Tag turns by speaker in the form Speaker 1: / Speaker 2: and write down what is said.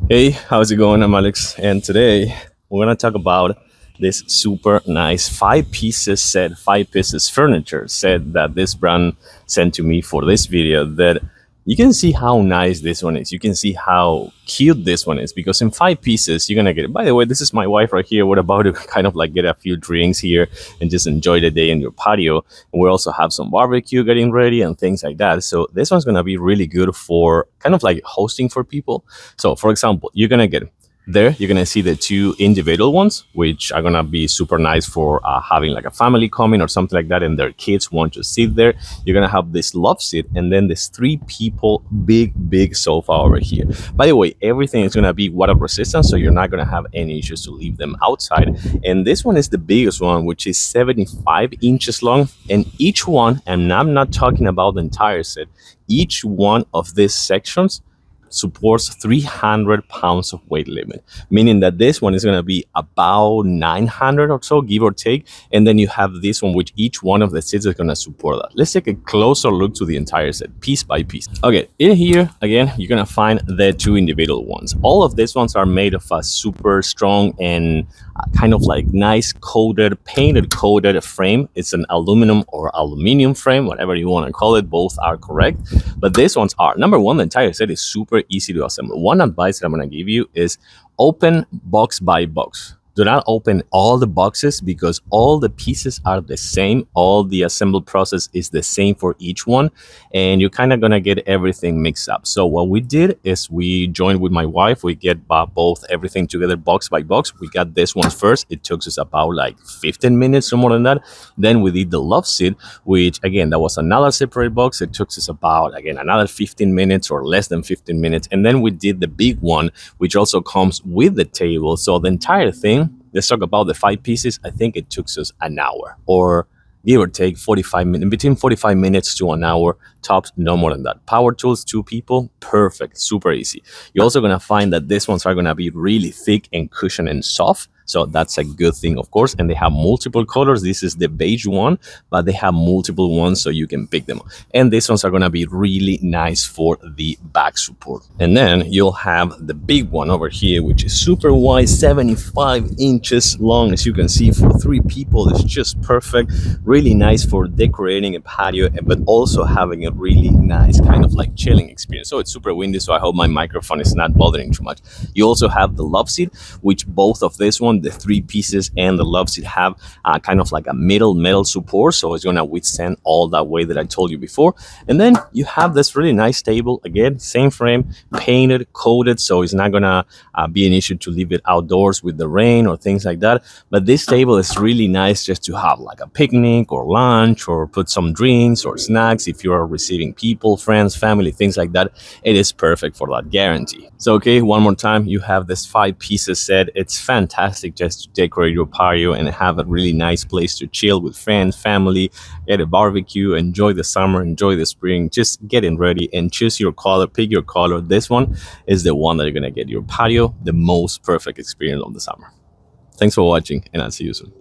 Speaker 1: Hey, how's it going? I'm Alex, and today we're gonna talk about this super nice five pieces furniture set that this brand sent to me for this video. That you can see how nice this one is. You can see how cute this one is because in five pieces you're gonna get it. By the way, this is my wife right here. We're about to kind of like get a few drinks here and just enjoy the day in your patio. And we also have some barbecue getting ready and things like that. So this one's gonna be really good for kind of like hosting for people. So, for example, you're gonna get there, you're gonna see the two individual ones, which are gonna be super nice for having like a family coming or something like that, and their kids want to sit there. You're gonna have this love seat, and then this three people big sofa over here. By the way, everything is gonna be water resistant, so you're not gonna have any issues to leave them outside. And this one is the biggest one, which is 75 inches long, and each one, and I'm not talking about the entire set, each one of these sections supports 300 pounds of weight limit, meaning that this one is going to be about 900 or so, give or take. And then you have this one, which each one of the seats is going to support that. Let's take a closer look to the entire set, piece by piece. Okay, in here, again, you're going to find the two individual ones. All of these ones are made of a super strong and kind of like nice painted coated frame. It's an aluminum or aluminium frame, whatever you want to call it. Both are correct. But these ones are, number one, the entire set is super easy to assemble. One advice that I'm going to give you is open box by box. Do not open all the boxes because all the pieces are the same. All the assembly process is the same for each one, and you're kind of gonna get everything mixed up. So what we did is we joined with my wife. We get both everything together box by box. We got this one first. It took us about like 15 minutes or more than that. Then we did the love seat, which again, that was another separate box. It took us about, again, another 15 minutes or less than 15 minutes. And then we did the big one, which also comes with the table. So the entire thing, let's talk about the five pieces. I think it took us an hour or give or take 45 minutes, between 45 minutes to an hour tops, no more than that. Power tools, two people, perfect, super easy. You're also gonna find that these ones are gonna be really thick and cushioned and soft. So that's a good thing, of course. And they have multiple colors. This is the beige one, but they have multiple ones so you can pick them. And these ones are gonna be really nice for the back support. And then you'll have the big one over here, which is super wide, 75 inches long. As you can see, for three people, it's just perfect. Really nice for decorating a patio, but also having a really nice kind of like chilling experience. So it's super windy, so I hope my microphone is not bothering too much. You also have the love seat, which both of this one, the three pieces and the love seat, have kind of like a metal support, so it's gonna withstand all that weight that I told you before. And then you have this really nice table, again, same frame, painted, coated, so it's not gonna be an issue to leave it outdoors with the rain or things like that. But this table is really nice just to have like a picnic or lunch, or put some drinks or snacks if you are receiving people, friends, family, things like that. It is perfect for that, guarantee. So okay, one more time, you have this five pieces set. It's fantastic just to decorate your patio and have a really nice place to chill with friends, family, get a barbecue, enjoy the summer, enjoy the spring, just getting ready and choose your color, pick your color. This one is the one that you're gonna get your patio the most perfect experience of the summer. Thanks for watching, and I'll see you soon.